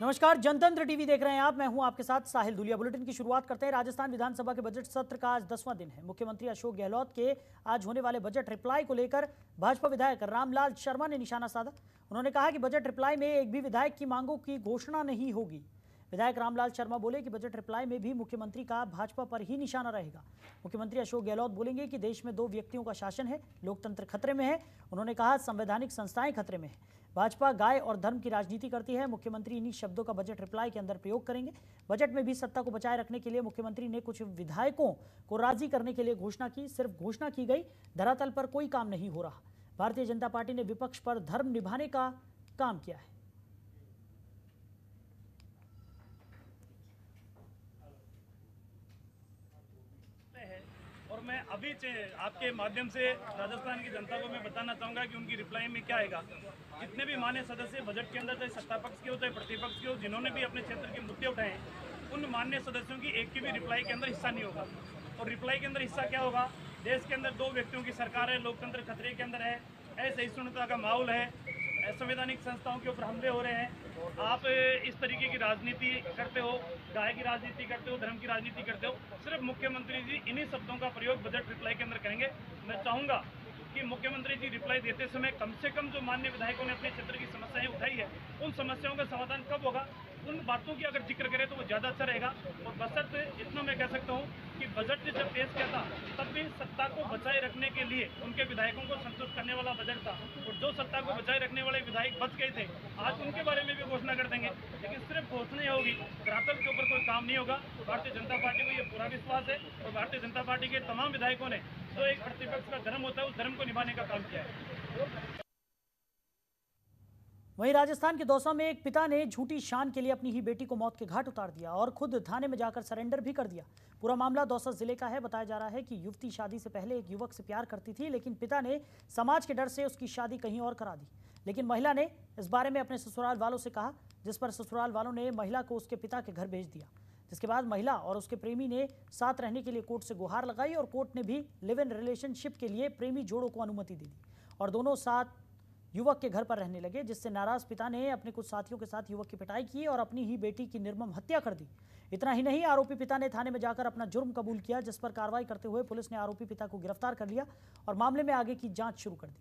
नमस्कार, जनतंत्र टीवी देख रहे हैं आप। मैं हूं आपके साथ साहिल धुलिया। बुलेटिन की शुरुआत करते हैं। राजस्थान विधानसभा के बजट सत्र का आज 10वां दिन है। मुख्यमंत्री अशोक गहलोत के आज होने वाले बजट रिप्लाई को लेकर भाजपा विधायक रामलाल शर्मा ने निशाना साधा। उन्होंने कहा कि बजट रिप्लाई में एक भी विधायक की मांगों की घोषणा नहीं होगी। विधायक रामलाल शर्मा बोले कि बजट रिप्लाई में भी मुख्यमंत्री का भाजपा पर ही निशाना रहेगा। मुख्यमंत्री अशोक गहलोत बोलेंगे कि देश में 2 व्यक्तियों का शासन है, लोकतंत्र खतरे में है। उन्होंने कहा संवैधानिक संस्थाएं खतरे में है। भाजपा गाय और धर्म की राजनीति करती है। मुख्यमंत्री इन्हीं शब्दों का बजट रिप्लाई के अंदर प्रयोग करेंगे। बजट में भी सत्ता को बचाए रखने के लिए मुख्यमंत्री ने कुछ विधायकों को राजी करने के लिए घोषणा की। सिर्फ घोषणा की गई, धरातल पर कोई काम नहीं हो रहा। भारतीय जनता पार्टी ने विपक्ष पर धर्म निभाने का काम किया है। और मैं अभी आपके माध्यम से राजस्थान की जनता को मैं बताना चाहूँगा कि उनकी रिप्लाई में क्या आएगा। जितने भी मान्य सदस्य बजट के अंदर, चाहे सत्ता पक्ष के हो चाहे प्रतिपक्ष के हो, जिन्होंने भी अपने क्षेत्र के मुद्दे उठाए, उन मान्य सदस्यों की एक की भी रिप्लाई के अंदर हिस्सा नहीं होगा। और रिप्लाई के अंदर हिस्सा क्या होगा? देश के अंदर 2 व्यक्तियों की सरकार है, लोकतंत्र खतरे के अंदर है, असहिष्णुता का माहौल है, संवैधानिक संस्थाओं के ऊपर हमले हो रहे हैं। आप इस तरीके की राजनीति करते हो, गाय की राजनीति करते हो, धर्म की राजनीति करते हो। सिर्फ मुख्यमंत्री जी इन्हीं शब्दों का प्रयोग बजट रिप्लाई के अंदर करेंगे। मैं चाहूँगा कि मुख्यमंत्री जी रिप्लाई देते समय कम से कम जो मान्य विधायकों ने अपने क्षेत्र की समस्याएं उठाई है, उन समस्याओं का समाधान कब होगा, उन बातों की अगर जिक्र करें तो वो ज़्यादा अच्छा रहेगा। और बशर्ते इतना मैं कह सकता हूँ कि बजट जब पेश किया था तब भी सत्ता को बचाए रखने के लिए उनके विधायकों को संतुष्ट करने वाला बजट था। और जो सत्ता को बचाए रखने वाले विधायक बच गए थे, आज उनके बारे में भी घोषणा कर देंगे। लेकिन सिर्फ घोषणा होगी, धरातल के ऊपर कोई काम नहीं होगा। भारतीय जनता पार्टी को ये पूरा विश्वास है और भारतीय जनता पार्टी के तमाम विधायकों ने जो एक प्रतिपक्ष का धर्म होता है उस धर्म को निभाने का काम किया है। वहीं राजस्थान के दौसा में एक पिता ने झूठी शान के लिए अपनी ही बेटी को मौत के घाट उतार दिया और खुद थाने में जाकर सरेंडर भी कर दिया। पूरा मामला दौसा जिले का है। बताया जा रहा है कि युवती शादी से पहले एक युवक से प्यार करती थी, लेकिन पिता ने समाज के डर से उसकी शादी कहीं और करा दी। लेकिन महिला ने इस बारे में अपने ससुराल वालों से कहा, जिस पर ससुराल वालों ने महिला को उसके पिता के घर भेज दिया। जिसके बाद महिला और उसके प्रेमी ने साथ रहने के लिए कोर्ट से गुहार लगाई और कोर्ट ने भी लिव इन रिलेशनशिप के लिए प्रेमी जोड़ों को अनुमति दे दी और दोनों साथ युवक के घर पर रहने लगे। जिससे नाराज पिता ने अपने कुछ साथियों के साथ युवक की पिटाई की और अपनी ही बेटी की निर्मम हत्या कर दी। इतना ही नहीं, आरोपी पिता ने थाने में जाकर अपना जुर्म कबूल किया, जिस पर कार्रवाई करते हुए पुलिस ने आरोपी पिता को गिरफ्तार कर लिया और मामले में आगे की जांच शुरू कर दी।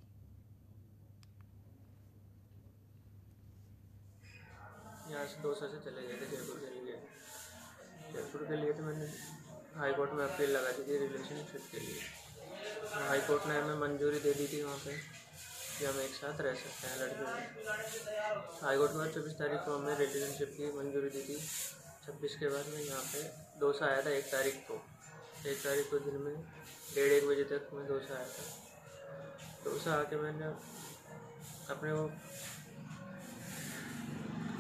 यहाँ से 200 से चले गए थे जयपुर के लिए। जयपुर के लिए तो मैंने हाई कोर्ट में अपील लगा दी थी रिलेशनशिप के लिए। हाई कोर्ट ने हमें मंजूरी दे दी थी वहाँ पे कि हम एक साथ रह सकते हैं लड़के में। हाई कोर्ट में 24 तारीख को हमें रिलेशनशिप की मंजूरी दी थी। 26 के बाद मैं यहाँ पे दौसा आया था 1 तारीख को। 1 तारीख को दिन में 1:30 बजे तक मैं दौसा आया था। दौसा आके मैंने अपने वो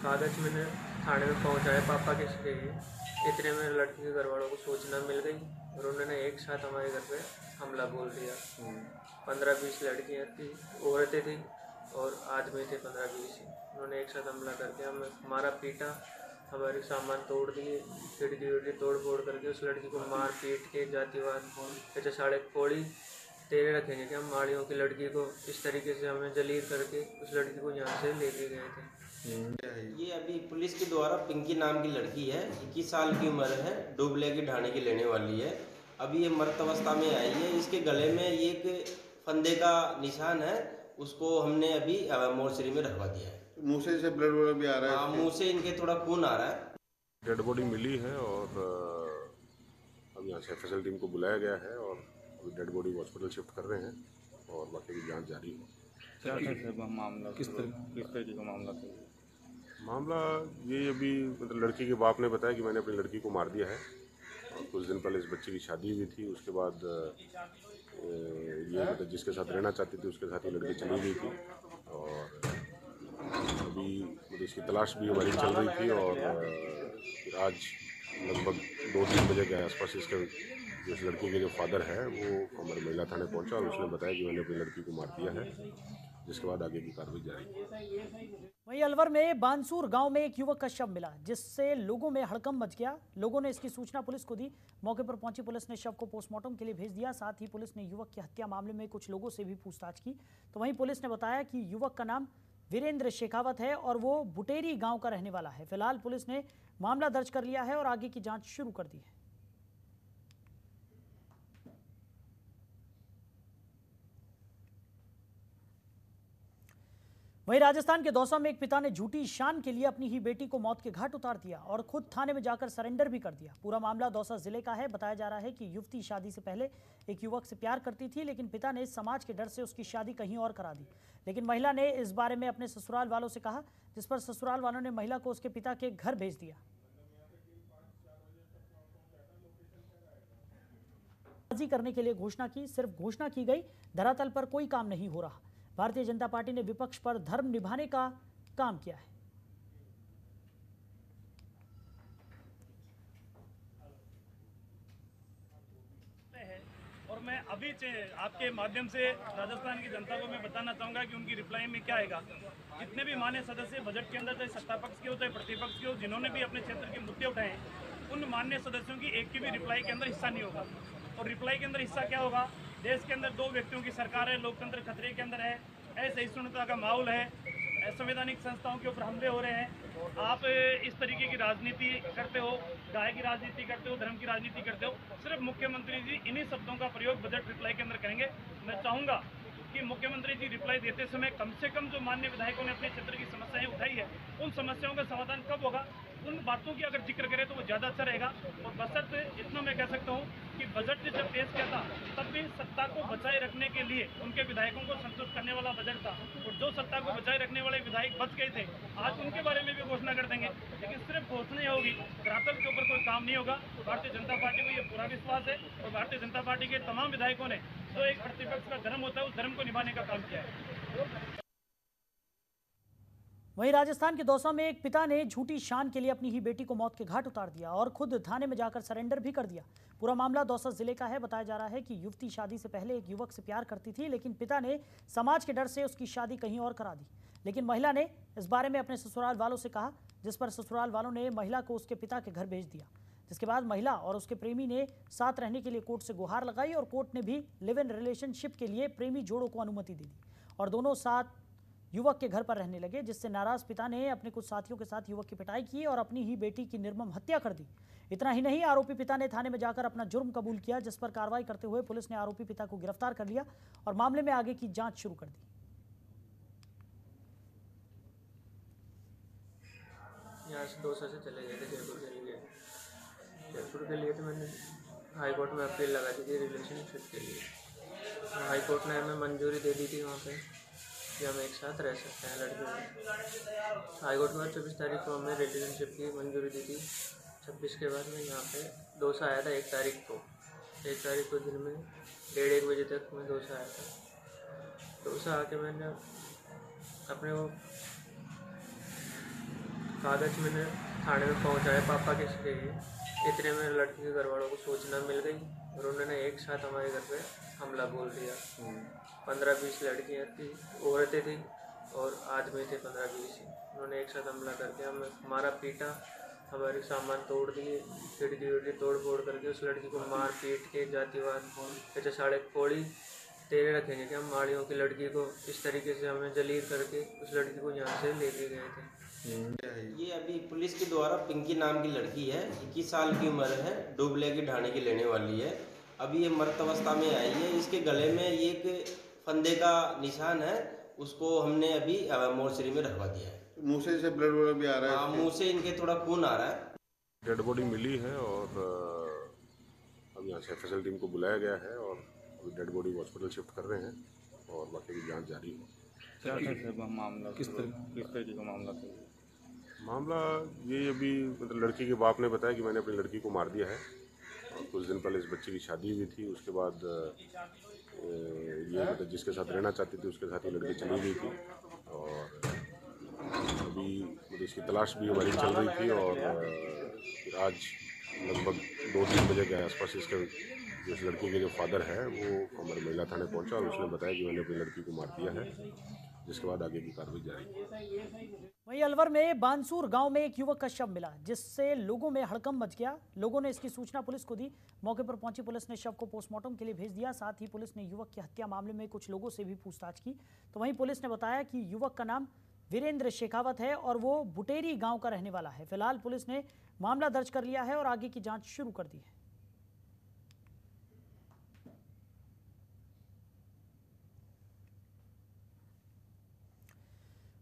कागज मैंने थाने में पहुँचाया पापा के जरिए। इतने में लड़की के घर वालों को सूचना मिल गई और उन्होंने एक साथ हमारे घर पे हमला बोल दिया। 15-20 लड़कियाँ थी, औरतें थी और आदमी थे 15-20। उन्होंने एक साथ हमला करके हमारा पीटा, हमारे सामान तोड़ दिए, खिड़की तोड़ फोड़ करके उस लड़की को मार पीट के जातिवाद ऐसे साढ़े कोड़ी तेरे रखेंगे कि हम माड़ियों की लड़की को इस तरीके से हमें जलील करके उस लड़की को यहाँ से लेके गए थे। ये अभी पुलिस के द्वारा पिंकी नाम की लड़की है, 21 साल की उम्र है, डुबले की ढाणी की लेने वाली है। अभी ये मृत अवस्था में आई है। इसके गले में एक फंदे का निशान है, उसको हमने अभी मोर्चरी में रखवा दिया है। मुंह से जैसे ब्लड भी आ रहा है? हाँ, मुंह से इनके थोड़ा खून आ रहा है। डेड बॉडी मिली है और अब यहाँ से एफएसएल टीम को बुलाया गया है और अभी डेड बॉडी हॉस्पिटल शिफ्ट कर रहे हैं और बाकी की जांच जारी है। क्या मामला किस तरीके का मामला था? मामला ये अभी मतलब लड़की के बाप ने बताया कि मैंने अपनी लड़की को मार दिया है और कुछ दिन पहले इस बच्चे की शादी हुई थी। उसके बाद ये मतलब जिसके साथ रहना चाहती थी उसके साथ ये लड़की चली गई थी और अभी मतलब इसकी तलाश भी हमारी चल रही थी और फिर आज लगभग 2-3 बजे के आसपास इसके जिस लड़की के जो फादर है वो हमारे महिला थाने पहुंचा और उसने बताया कि मैंने अपनी लड़की को मार दिया है, जिसके बाद आगे की कार्रवाई जारी। वहीं अलवर में बानसूर गांव में एक युवक का शव मिला, जिससे लोगों में हड़कंप मच गया। लोगों ने इसकी सूचना पुलिस को दी। मौके पर पहुंची पुलिस ने शव को पोस्टमार्टम के लिए भेज दिया। साथ ही पुलिस ने युवक की हत्या मामले में कुछ लोगों से भी पूछताछ की। तो वहीं पुलिस ने बताया कि युवक का नाम वीरेंद्र शेखावत है और वो बुटेरी गांव का रहने वाला है। फिलहाल पुलिस ने मामला दर्ज कर लिया है और आगे की जांच शुरू कर दी है। वहीं राजस्थान के दौसा में एक पिता ने झूठी शान के लिए अपनी ही बेटी को मौत के घाट उतार दिया और खुद थाने में जाकर सरेंडर भी कर दिया। पूरा मामला दौसा जिले का है। बताया जा रहा है कि युवती शादी से पहले एक युवक से प्यार करती थी, लेकिन पिता ने समाज के डर से उसकी शादी कहीं और करा दी। लेकिन महिला ने इस बारे में अपने ससुराल वालों से कहा, जिस पर ससुराल वालों ने महिला को उसके पिता के घर भेज दिया। करने के लिए घोषणा की, सिर्फ घोषणा की गई, धरातल पर कोई काम नहीं हो रहा। भारतीय जनता पार्टी ने विपक्ष पर धर्म निभाने का काम किया है। और मैं अभी आपके माध्यम से राजस्थान की जनता को मैं बताना चाहूंगा कि उनकी रिप्लाई में क्या आएगा। जितने भी मान्य सदस्य बजट के अंदर, चाहे सत्ता पक्ष के हो चाहे प्रतिपक्ष के हो, जिन्होंने भी अपने क्षेत्र के मुद्दे उठाए, उन मान्य सदस्यों की एक की भी रिप्लाई के अंदर हिस्सा नहीं होगा। और रिप्लाई के अंदर हिस्सा क्या होगा? देश के अंदर दो व्यक्तियों की सरकार है, लोकतंत्र खतरे के अंदर है, असहिष्णुता का माहौल है, संवैधानिक संस्थाओं के ऊपर हमले हो रहे हैं। आप इस तरीके की राजनीति करते हो, गाय की राजनीति करते हो, धर्म की राजनीति करते हो। सिर्फ मुख्यमंत्री जी इन्हीं शब्दों का प्रयोग बजट रिप्लाई के अंदर करेंगे। मैं चाहूँगा कि मुख्यमंत्री जी रिप्लाई देते समय कम से कम जो मान्य विधायकों ने अपने क्षेत्र की समस्याएं उठाई है, उन समस्याओं का समाधान कब होगा, उन बातों की अगर जिक्र करें तो वो ज़्यादा अच्छा रहेगा। और बशर्ते इतना मैं कह सकता हूँ कि बजट जब पेश किया था तब भी सत्ता को बचाए रखने के लिए उनके विधायकों को संतुष्ट करने वाला बजट था। और जो सत्ता को बचाए रखने वाले विधायक बच गए थे, आज उनके बारे में भी घोषणा कर देंगे। लेकिन सिर्फ घोषणा होगी, धरातल के ऊपर कोई काम नहीं होगा। भारतीय जनता पार्टी को ये पूरा विश्वास है और भारतीय जनता पार्टी के तमाम विधायकों ने जो एक प्रतिपक्ष का धर्म होता है उस धर्म को निभाने का काम किया है। वहीं राजस्थान के दौसा में एक पिता ने झूठी शान के लिए अपनी ही बेटी को मौत के घाट उतार दिया और खुद थाने में जाकर सरेंडर भी कर दिया। पूरा मामला दौसा जिले का है। बताया जा रहा है कि युवती शादी से पहले एक युवक से प्यार करती थी, लेकिन पिता ने समाज के डर से उसकी शादी कहीं और करा दी। लेकिन महिला ने इस बारे में अपने ससुराल वालों से कहा, जिस पर ससुराल वालों ने महिला को उसके पिता के घर भेज दिया। जिसके बाद महिला और उसके प्रेमी ने साथ रहने के लिए कोर्ट से गुहार लगाई और कोर्ट ने भी लिव इन रिलेशनशिप के लिए प्रेमी जोड़ों को अनुमति दे दी और दोनों साथ युवक के घर पर रहने लगे। जिससे नाराज पिता ने अपने कुछ साथियों के साथ युवक की पिटाई की और अपनी ही बेटी की निर्मम हत्या कर दी। इतना ही नहीं, आरोपी पिता ने थाने में जाकर अपना जुर्म कबूल किया, जिस पर कार्रवाई करते हुए पुलिस ने आरोपी पिता को गिरफ्तार कर लिया और मामले में आगे की जांच शुरू कर दी। यहाँ से दौसा से चले गए थे जयपुर के लिए। जयपुर के लिए तो मैंने हाई कोर्ट में अपील लगा दी थी रिलेशनशिप के लिए। हाई कोर्ट ने हमें मंजूरी दे दी थी वहाँ पे कि हम एक साथ रह सकते हैं लड़के में। हाई कोर्ट में 24 तारीख को हमें रिलेशनशिप की मंजूरी दी थी। 26 के बाद मैं यहाँ पे दौसा आया था 1 तारीख को। 1 तारीख को दिन में 1:30 बजे तक मैं दौसा आया था। दौसा आके मैंने अपने वो कागज मैंने थाने में पहुँचाया पापा के जरिए। इतने में लड़की के घर वालों को सूचना मिल गई और उन्होंने एक साथ हमारे घर पे हमला बोल दिया। 15-20 लड़कियाँ थी, औरतें थी और आदमी थे 15-20। उन्होंने एक साथ हमला करके हमारा पीटा, हमारे सामान तोड़ दिए, खिड़की तोड़ फोड़ करके उस लड़की को मार पीट के जातिवाद ऐसे साढ़े कोड़ी तेरे रखेंगे कि हम माड़ियों की लड़की को इस तरीके से हमें जलील करके उस लड़की को यहाँ से लेके गए थे। ये अभी पुलिस के द्वारा पिंकी नाम की लड़की है, 21 साल की उम्र है, डुबले की ढाणी की लेने वाली है। अभी ये मृत अवस्था में आई है। इसके गले में एक फंदे का निशान है, उसको हमने अभी मोर्चरी में रखवा दिया है। मुंह से जैसे ब्लड भी आ रहा है। हाँ, मुंह से इनके थोड़ा खून आ रहा है। डेड बॉडी मिली है और अब यहाँ से एफएसएल टीम को बुलाया गया है और अभी डेड बॉडी हॉस्पिटल शिफ्ट कर रहे हैं और बाकी की जांच जारी है। क्या मामला किस तरीके का मामला था? मामला ये अभी मतलब लड़की के बाप ने बताया कि मैंने अपनी लड़की को मार दिया है और कुछ दिन पहले इस बच्चे की शादी हुई थी। उसके बाद ये मतलब जिसके साथ रहना चाहती थी उसके साथ ये लड़की चली गई थी और अभी मतलब इसकी तलाश भी हमारी चल रही थी और फिर आज लगभग 2-3 बजे के आसपास इसके जिस लड़की के जो फादर है वो हमारे महिला थाने पहुंचा और उसने बताया कि मैंने अपनी लड़की को मार दिया है, जिसके बाद आगे की कार्रवाई जारी। वहीं अलवर में बानसूर गांव में एक युवक का शव मिला, जिससे लोगों में हड़कंप मच गया। लोगों ने इसकी सूचना पुलिस को दी। मौके पर पहुंची पुलिस ने शव को पोस्टमार्टम के लिए भेज दिया। साथ ही पुलिस ने युवक की हत्या मामले में कुछ लोगों से भी पूछताछ की। तो वहीं पुलिस ने बताया कि युवक का नाम वीरेंद्र शेखावत है और वो बुटेरी गांव का रहने वाला है। फिलहाल पुलिस ने मामला दर्ज कर लिया है और आगे की जांच शुरू कर दी है।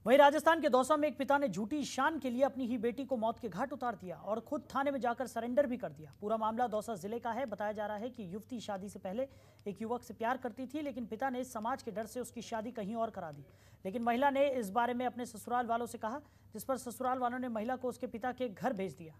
वहीं राजस्थान के दौसा में एक पिता ने झूठी शान के लिए अपनी ही बेटी को मौत के घाट उतार दिया और खुद थाने में जाकर सरेंडर भी कर दिया। पूरा मामला दौसा जिले का है। बताया जा रहा है कि युवती शादी से पहले एक युवक से प्यार करती थी, लेकिन पिता ने समाज के डर से उसकी शादी कहीं और करा दी। लेकिन महिला ने इस बारे में अपने ससुराल वालों से कहा, जिस पर ससुराल वालों ने महिला को उसके पिता के घर भेज दिया।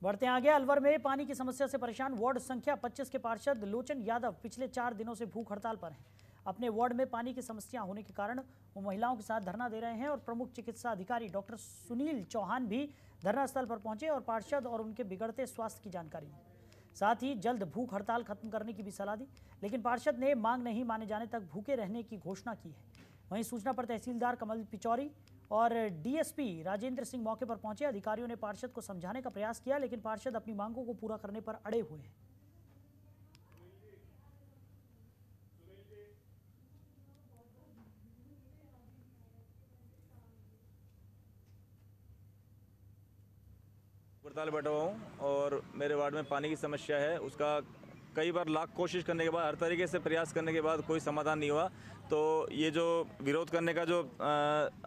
बढ़ते आगे, अलवर में पानी की समस्या से परेशान वार्ड संख्या 25 के पार्षद लोचन यादव पिछले 4 दिनों से भूख हड़ताल पर हैं। अपने वार्ड में पानी की समस्या होने के कारण वो महिलाओं के साथ धरना दे रहे हैं और प्रमुख चिकित्सा अधिकारी डॉक्टर सुनील चौहान भी धरना स्थल पर पहुंचे और पार्षद और उनके बिगड़ते स्वास्थ्य की जानकारी दी। साथ ही जल्द भूख हड़ताल खत्म करने की भी सलाह दी, लेकिन पार्षद ने मांग नहीं माने जाने तक भूखे रहने की घोषणा की है। वहीं सूचना पर तहसीलदार कमल पिचौरी और डीएसपी राजेंद्र सिंह मौके पर पहुंचे। अधिकारियों ने पार्षद को समझाने का प्रयास किया, लेकिन पार्षद अपनी मांगों को पूरा करने पर अड़े हुए हैं। हड़ताल बैठा हुआ हूँ और मेरे वार्ड में पानी की समस्या है। उसका कई बार लाख कोशिश करने के बाद, हर तरीके से प्रयास करने के बाद कोई समाधान नहीं हुआ। तो ये जो विरोध करने का जो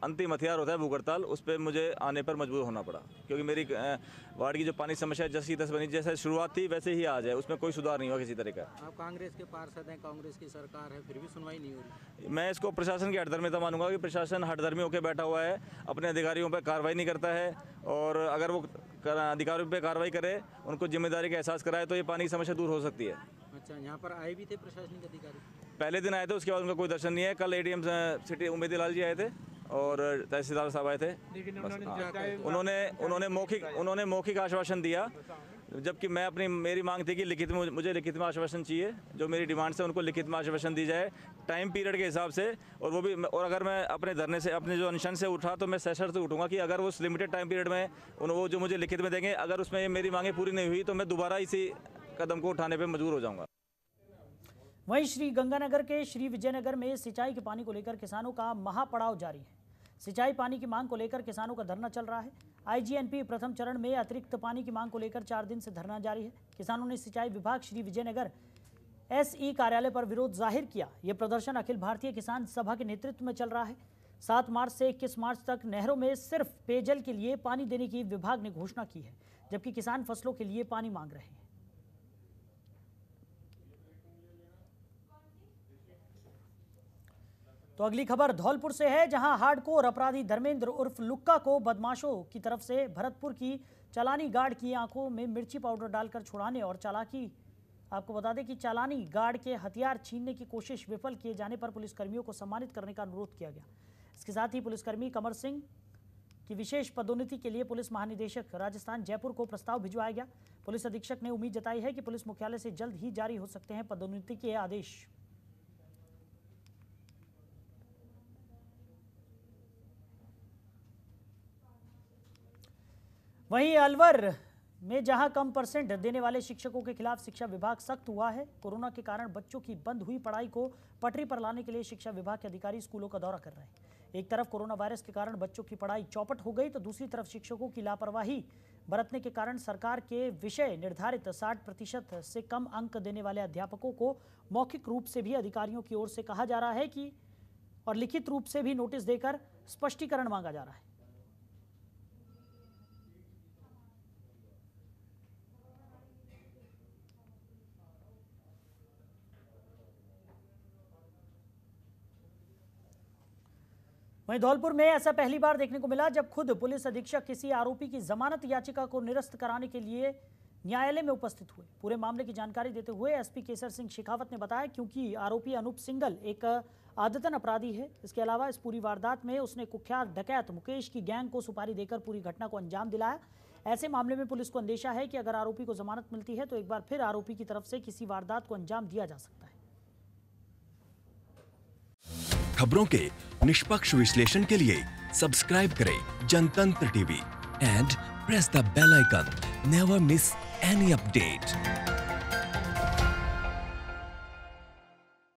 अंतिम हथियार होता है भूख हड़ताल, उस पर मुझे आने पर मजबूर होना पड़ा, क्योंकि मेरी वार्ड की जो पानी समस्या जैसी तस बनी, जैसे शुरुआत थी वैसे ही आज है, उसमें कोई सुधार नहीं हुआ किसी तरह का। आप कांग्रेस के पार्षद हैं, कांग्रेस की सरकार है, फिर भी सुनवाई नहीं हो रही। मैं इसको प्रशासन की हठधर्मिता मानूंगा कि प्रशासन हठधर्मी होकर बैठा हुआ है, अपने अधिकारियों पर कार्रवाई नहीं करता है, और अगर वो अधिकारियों पर कार्रवाई करे, उनको जिम्मेदारी का एहसास कराए, तो ये पानी की समस्या दूर हो सकती है। अच्छा, यहाँ पर आए भी थे प्रशासनिक अधिकारी? पहले दिन आए थे, उसके बाद उनका कोई दर्शन नहीं है। कल एडीएम सिटी उमेदी लाल जी आए थे और तहसीलदार साहब आए थे। उन्होंने मौखिक आश्वासन दिया, जबकि मेरी मांग थी कि मुझे लिखित में आश्वासन चाहिए। जो मेरी डिमांड है उनको लिखित में आश्वासन दी जाए टाइम पीरियड के हिसाब से, और अगर मैं अपने धरने से, अपने जो अनशन से उठा, तो मैं सेशन से उठूंगा कि अगर वो उस लिमिटेड टाइम पीरियड में वो जो मुझे लिखित में देंगे, अगर उसमें ये मेरी मांगे पूरी नहीं हुई तो मैं दोबारा इसी कदम को उठाने पर मजबूर हो जाऊँगा। वहीं श्री गंगानगर के श्री विजयनगर में सिंचाई के पानी को लेकर किसानों का महापड़ाव जारी है। सिंचाई पानी की मांग को लेकर किसानों का धरना चल रहा है। आईजीएनपी प्रथम चरण में अतिरिक्त पानी की मांग को लेकर 4 दिन से धरना जारी है। किसानों ने सिंचाई विभाग श्री विजयनगर एसई कार्यालय पर विरोध जाहिर किया। यह प्रदर्शन अखिल भारतीय किसान सभा के नेतृत्व में चल रहा है। 7 मार्च से 21 मार्च तक नहरों में सिर्फ पेयजल के लिए पानी देने की विभाग ने घोषणा की है, जबकि किसान फसलों के लिए पानी मांग रहे हैं। तो अगली खबर धौलपुर से है, जहां हार्डकोर अपराधी धर्मेंद्र उर्फ लुक्का को बदमाशों की तरफ से भरतपुर की चालानी गार्ड की आंखों में मिर्ची पाउडर डालकर छुड़ाने और चालाकी, आपको बता दें कि चालानी गार्ड के हथियार छीनने की कोशिश विफल किए जाने पर पुलिसकर्मियों को सम्मानित करने का अनुरोध किया गया। इसके साथ ही पुलिसकर्मी कमर सिंह की विशेष पदोन्नति के लिए पुलिस महानिदेशक राजस्थान जयपुर को प्रस्ताव भिजवाया गया। पुलिस अधीक्षक ने उम्मीद जताई है कि पुलिस मुख्यालय से जल्द ही जारी हो सकते हैं पदोन्नति के आदेश। वहीं अलवर में जहां कम परसेंट देने वाले शिक्षकों के खिलाफ शिक्षा विभाग सख्त हुआ है। कोरोना के कारण बच्चों की बंद हुई पढ़ाई को पटरी पर लाने के लिए शिक्षा विभाग के अधिकारी स्कूलों का दौरा कर रहे हैं। एक तरफ कोरोना वायरस के कारण बच्चों की पढ़ाई चौपट हो गई, तो दूसरी तरफ शिक्षकों की लापरवाही बरतने के कारण सरकार के विषय निर्धारित 60% से कम अंक देने वाले अध्यापकों को मौखिक रूप से भी अधिकारियों की ओर से कहा जा रहा है कि, और लिखित रूप से भी नोटिस देकर स्पष्टीकरण मांगा जा रहा है। वहीं धौलपुर में ऐसा पहली बार देखने को मिला जब खुद पुलिस अधीक्षक किसी आरोपी की जमानत याचिका को निरस्त कराने के लिए न्यायालय में उपस्थित हुए। पूरे मामले की जानकारी देते हुए एसपी केसर सिंह शेखावत ने बताया, क्योंकि आरोपी अनूप सिंगल एक आदतन अपराधी है। इसके अलावा इस पूरी वारदात में उसने कुख्यात डकैत मुकेश की गैंग को सुपारी देकर पूरी घटना को अंजाम दिलाया। ऐसे मामले में पुलिस को अंदेशा है कि अगर आरोपी को जमानत मिलती है तो एक बार फिर आरोपी की तरफ से किसी वारदात को अंजाम दिया जा सकता है। खबरों के निष्पक्ष विश्लेषण के लिए सब्सक्राइब करें Jantantra TV and press the bell icon. Never miss any update.